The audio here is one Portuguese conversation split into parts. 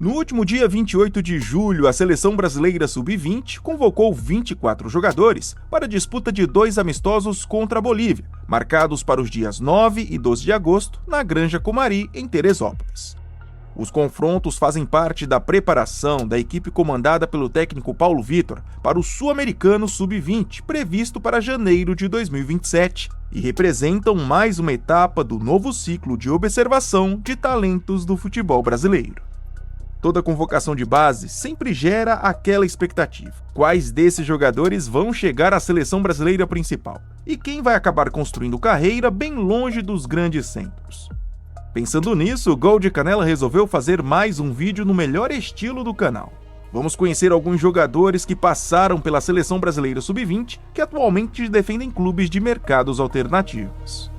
No último dia 28 de julho, a Seleção Brasileira Sub-20 convocou 24 jogadores para a disputa de 2 amistosos contra a Bolívia, marcados para os dias 9 e 12 de agosto, na Granja Comari, em Teresópolis. Os confrontos fazem parte da preparação da equipe comandada pelo técnico Paulo Vitor para o Sul-Americano Sub-20, previsto para janeiro de 2027, e representam mais uma etapa do novo ciclo de observação de talentos do futebol brasileiro. Toda convocação de base sempre gera aquela expectativa. Quais desses jogadores vão chegar à seleção brasileira principal? E quem vai acabar construindo carreira bem longe dos grandes centros? Pensando nisso, o Gol de Canela resolveu fazer mais um vídeo no melhor estilo do canal. Vamos conhecer alguns jogadores que passaram pela seleção brasileira sub-20 que atualmente defendem clubes de mercados alternativos.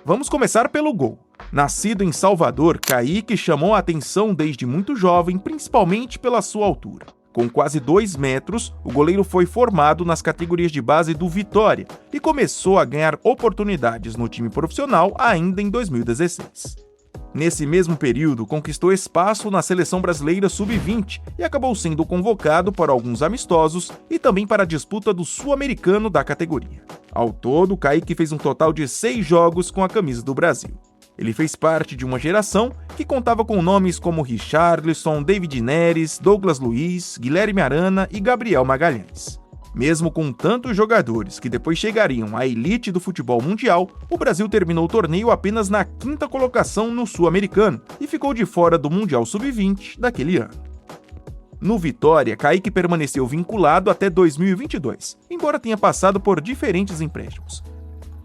Vamos começar pelo gol. Nascido em Salvador, Kaique chamou a atenção desde muito jovem, principalmente pela sua altura. Com quase 2 metros, o goleiro foi formado nas categorias de base do Vitória e começou a ganhar oportunidades no time profissional ainda em 2016. Nesse mesmo período, conquistou espaço na Seleção Brasileira Sub-20 e acabou sendo convocado para alguns amistosos e também para a disputa do Sul-Americano da categoria. Ao todo, Kaique fez um total de 6 jogos com a camisa do Brasil. Ele fez parte de uma geração que contava com nomes como Richarlison, David Neres, Douglas Luiz, Guilherme Arana e Gabriel Magalhães. Mesmo com tantos jogadores que depois chegariam à elite do futebol mundial, o Brasil terminou o torneio apenas na 5ª colocação no Sul-Americano e ficou de fora do Mundial Sub-20 daquele ano. No Vitória, Kaique permaneceu vinculado até 2022, embora tenha passado por diferentes empréstimos.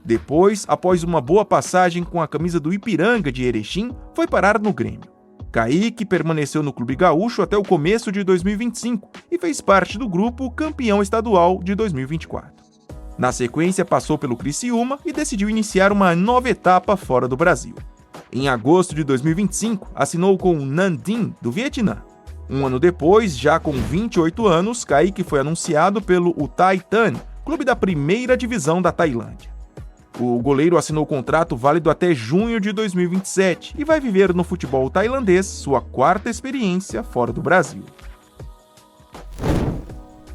Depois, após uma boa passagem com a camisa do Ipiranga de Erechim, foi parar no Grêmio. Kaique permaneceu no Clube Gaúcho até o começo de 2025 e fez parte do grupo campeão estadual de 2024. Na sequência, passou pelo Criciúma e decidiu iniciar uma nova etapa fora do Brasil. Em agosto de 2025, assinou com o Nha Dinh, do Vietnã. Um ano depois, já com 28 anos, Kaique foi anunciado pelo Uthai Thani, clube da primeira divisão da Tailândia. O goleiro assinou contrato válido até junho de 2027 e vai viver no futebol tailandês sua 4ª experiência fora do Brasil.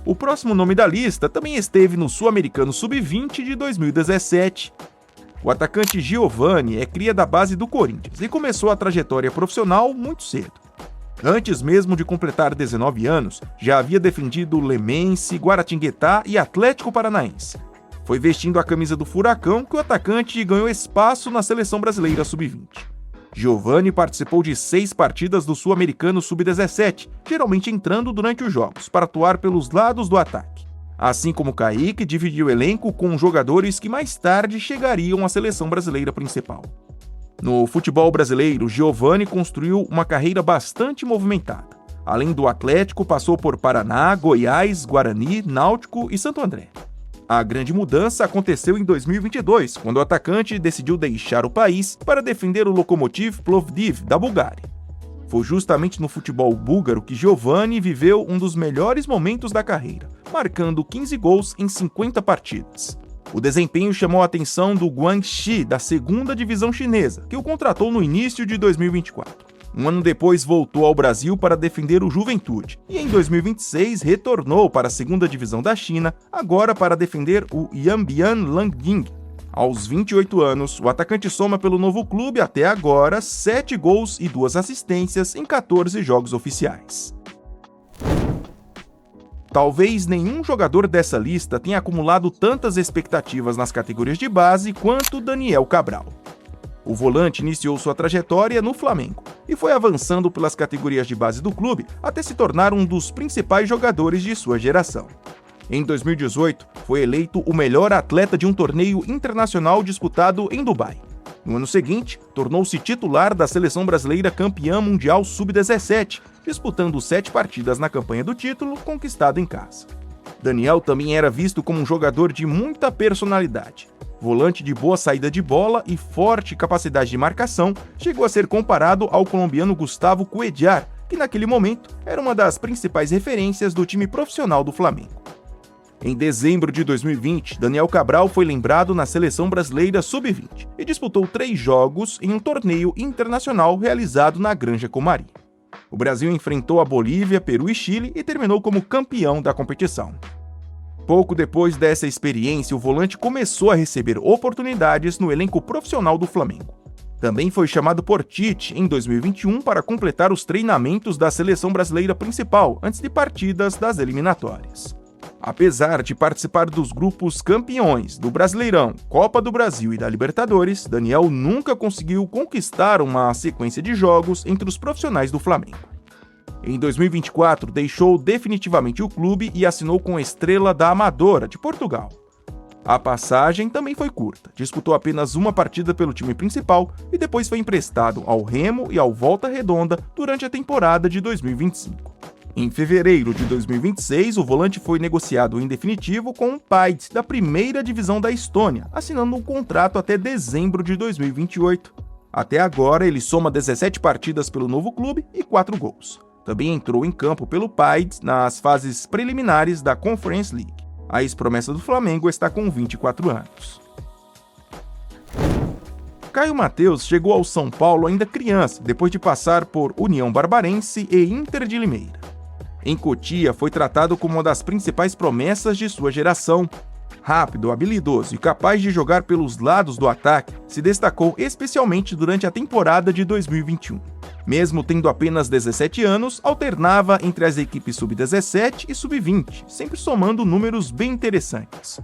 O próximo nome da lista também esteve no Sul-Americano Sub-20 de 2017. O atacante Giovani é cria da base do Corinthians e começou a trajetória profissional muito cedo. Antes mesmo de completar 19 anos, já havia defendido Lemense, Guaratinguetá e Atlético Paranaense. Foi vestindo a camisa do Furacão que o atacante ganhou espaço na seleção brasileira sub-20. Giovani participou de 6 partidas do Sul-Americano sub-17, geralmente entrando durante os jogos, para atuar pelos lados do ataque. Assim como Kaique, dividiu o elenco com jogadores que mais tarde chegariam à seleção brasileira principal. No futebol brasileiro, Giovani construiu uma carreira bastante movimentada. Além do Atlético, passou por Paraná, Goiás, Guarani, Náutico e Santo André. A grande mudança aconteceu em 2022, quando o atacante decidiu deixar o país para defender o Lokomotiv Plovdiv da Bulgária. Foi justamente no futebol búlgaro que Giovani viveu um dos melhores momentos da carreira, marcando 15 gols em 50 partidas. O desempenho chamou a atenção do Guangxi, da 2ª divisão chinesa, que o contratou no início de 2024. Um ano depois voltou ao Brasil para defender o Juventude, e em 2026 retornou para a 2ª divisão da China, agora para defender o Yanbian Langying. Aos 28 anos, o atacante soma pelo novo clube até agora 7 gols e 2 assistências em 14 jogos oficiais. Talvez nenhum jogador dessa lista tenha acumulado tantas expectativas nas categorias de base quanto Daniel Cabral. O volante iniciou sua trajetória no Flamengo e foi avançando pelas categorias de base do clube até se tornar um dos principais jogadores de sua geração. Em 2018, foi eleito o melhor atleta de um torneio internacional disputado em Dubai. No ano seguinte, tornou-se titular da seleção brasileira campeã mundial sub-17, disputando 7 partidas na campanha do título conquistado em casa. Daniel também era visto como um jogador de muita personalidade. Volante de boa saída de bola e forte capacidade de marcação, chegou a ser comparado ao colombiano Gustavo Cuéllar, que naquele momento era uma das principais referências do time profissional do Flamengo. Em dezembro de 2020, Daniel Cabral foi lembrado na Seleção Brasileira Sub-20 e disputou 3 jogos em um torneio internacional realizado na Granja Comari. O Brasil enfrentou a Bolívia, Peru e Chile e terminou como campeão da competição. Pouco depois dessa experiência, o volante começou a receber oportunidades no elenco profissional do Flamengo. Também foi chamado por Tite em 2021 para completar os treinamentos da seleção brasileira principal antes de partidas das eliminatórias. Apesar de participar dos grupos campeões do Brasileirão, Copa do Brasil e da Libertadores, Daniel nunca conseguiu conquistar uma sequência de jogos entre os profissionais do Flamengo. Em 2024, deixou definitivamente o clube e assinou com a Estrela da Amadora, de Portugal. A passagem também foi curta, disputou apenas uma partida pelo time principal e depois foi emprestado ao Remo e ao Volta Redonda durante a temporada de 2025. Em fevereiro de 2026, o volante foi negociado em definitivo com o Paide, da primeira divisão da Estônia, assinando um contrato até dezembro de 2028. Até agora, ele soma 17 partidas pelo novo clube e 4 gols. Também entrou em campo pelo Paide nas fases preliminares da Conference League. A ex-promessa do Flamengo está com 24 anos. Caio Mateus chegou ao São Paulo ainda criança, depois de passar por União Barbarense e Inter de Limeira. Em Cotia, foi tratado como uma das principais promessas de sua geração. Rápido, habilidoso e capaz de jogar pelos lados do ataque, se destacou especialmente durante a temporada de 2021. Mesmo tendo apenas 17 anos, alternava entre as equipes sub-17 e sub-20, sempre somando números bem interessantes.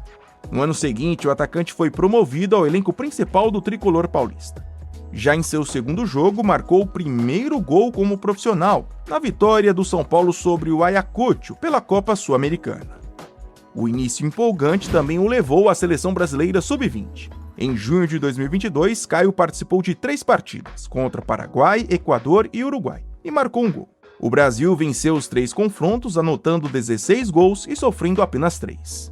No ano seguinte, o atacante foi promovido ao elenco principal do tricolor paulista. Já em seu segundo jogo, marcou o primeiro gol como profissional, na vitória do São Paulo sobre o Ayacucho pela Copa Sul-Americana. O início empolgante também o levou à seleção brasileira sub-20. Em junho de 2022, Caio participou de 3 partidas, contra Paraguai, Equador e Uruguai, e marcou um gol. O Brasil venceu os 3 confrontos, anotando 16 gols e sofrendo apenas 3.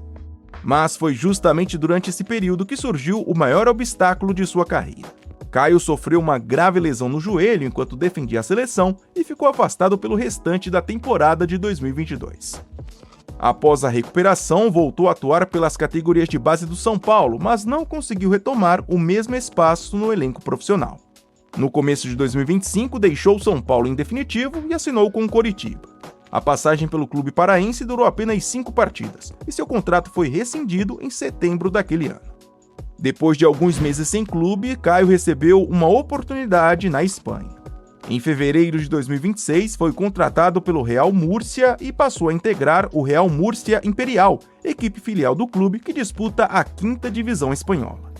Mas foi justamente durante esse período que surgiu o maior obstáculo de sua carreira. Caio sofreu uma grave lesão no joelho enquanto defendia a seleção e ficou afastado pelo restante da temporada de 2022. Após a recuperação, voltou a atuar pelas categorias de base do São Paulo, mas não conseguiu retomar o mesmo espaço no elenco profissional. No começo de 2025, deixou o São Paulo em definitivo e assinou com o Coritiba. A passagem pelo clube paraense durou apenas 5 partidas e seu contrato foi rescindido em setembro daquele ano. Depois de alguns meses sem clube, Caio recebeu uma oportunidade na Espanha. Em fevereiro de 2026, foi contratado pelo Real Múrcia e passou a integrar o Real Múrcia Imperial, equipe filial do clube que disputa a 5ª divisão espanhola.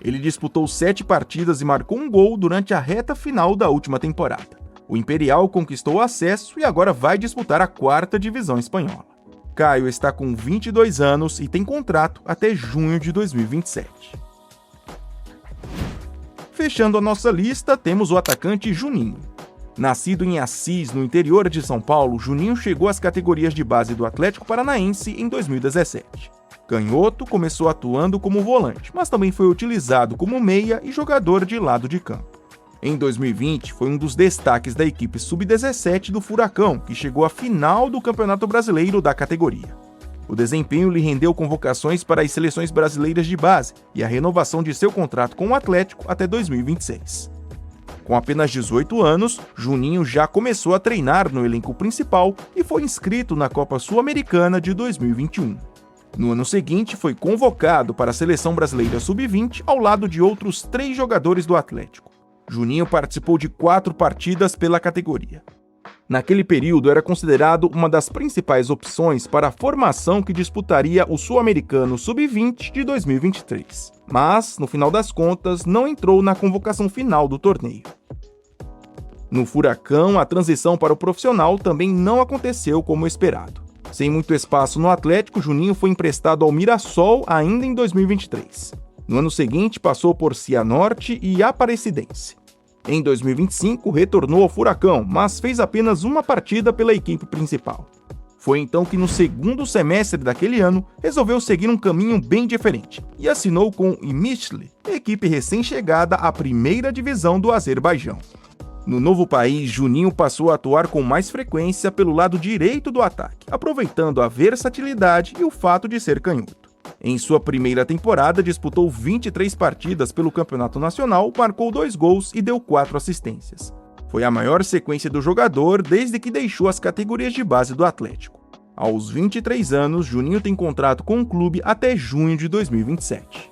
Ele disputou 7 partidas e marcou um gol durante a reta final da última temporada. O Imperial conquistou o acesso e agora vai disputar a 4ª divisão espanhola. Caio está com 22 anos e tem contrato até junho de 2027. Fechando a nossa lista, temos o atacante Juninho. Nascido em Assis, no interior de São Paulo, Juninho chegou às categorias de base do Atlético Paranaense em 2017. Canhoto, começou atuando como volante, mas também foi utilizado como meia e jogador de lado de campo. Em 2020, foi um dos destaques da equipe sub-17 do Furacão, que chegou à final do Campeonato Brasileiro da categoria. O desempenho lhe rendeu convocações para as seleções brasileiras de base e a renovação de seu contrato com o Atlético até 2026. Com apenas 18 anos, Juninho já começou a treinar no elenco principal e foi inscrito na Copa Sul-Americana de 2021. No ano seguinte, foi convocado para a Seleção Brasileira Sub-20 ao lado de outros 3 jogadores do Atlético. Juninho participou de 4 partidas pela categoria. Naquele período, era considerado uma das principais opções para a formação que disputaria o Sul-Americano Sub-20 de 2023. Mas, no final das contas, não entrou na convocação final do torneio. No Furacão, a transição para o profissional também não aconteceu como esperado. Sem muito espaço no Atlético, Juninho foi emprestado ao Mirassol ainda em 2023. No ano seguinte, passou por Cianorte e Aparecidense. Em 2025, retornou ao Furacão, mas fez apenas uma partida pela equipe principal. Foi então que no segundo semestre daquele ano, resolveu seguir um caminho bem diferente e assinou com o İmişli, equipe recém-chegada à 1ª divisão do Azerbaijão. No novo país, Juninho passou a atuar com mais frequência pelo lado direito do ataque, aproveitando a versatilidade e o fato de ser canhoto. Em sua primeira temporada, disputou 23 partidas pelo Campeonato Nacional, marcou 2 gols e deu 4 assistências. Foi a maior sequência do jogador desde que deixou as categorias de base do Atlético. Aos 23 anos, Juninho tem contrato com o clube até junho de 2027.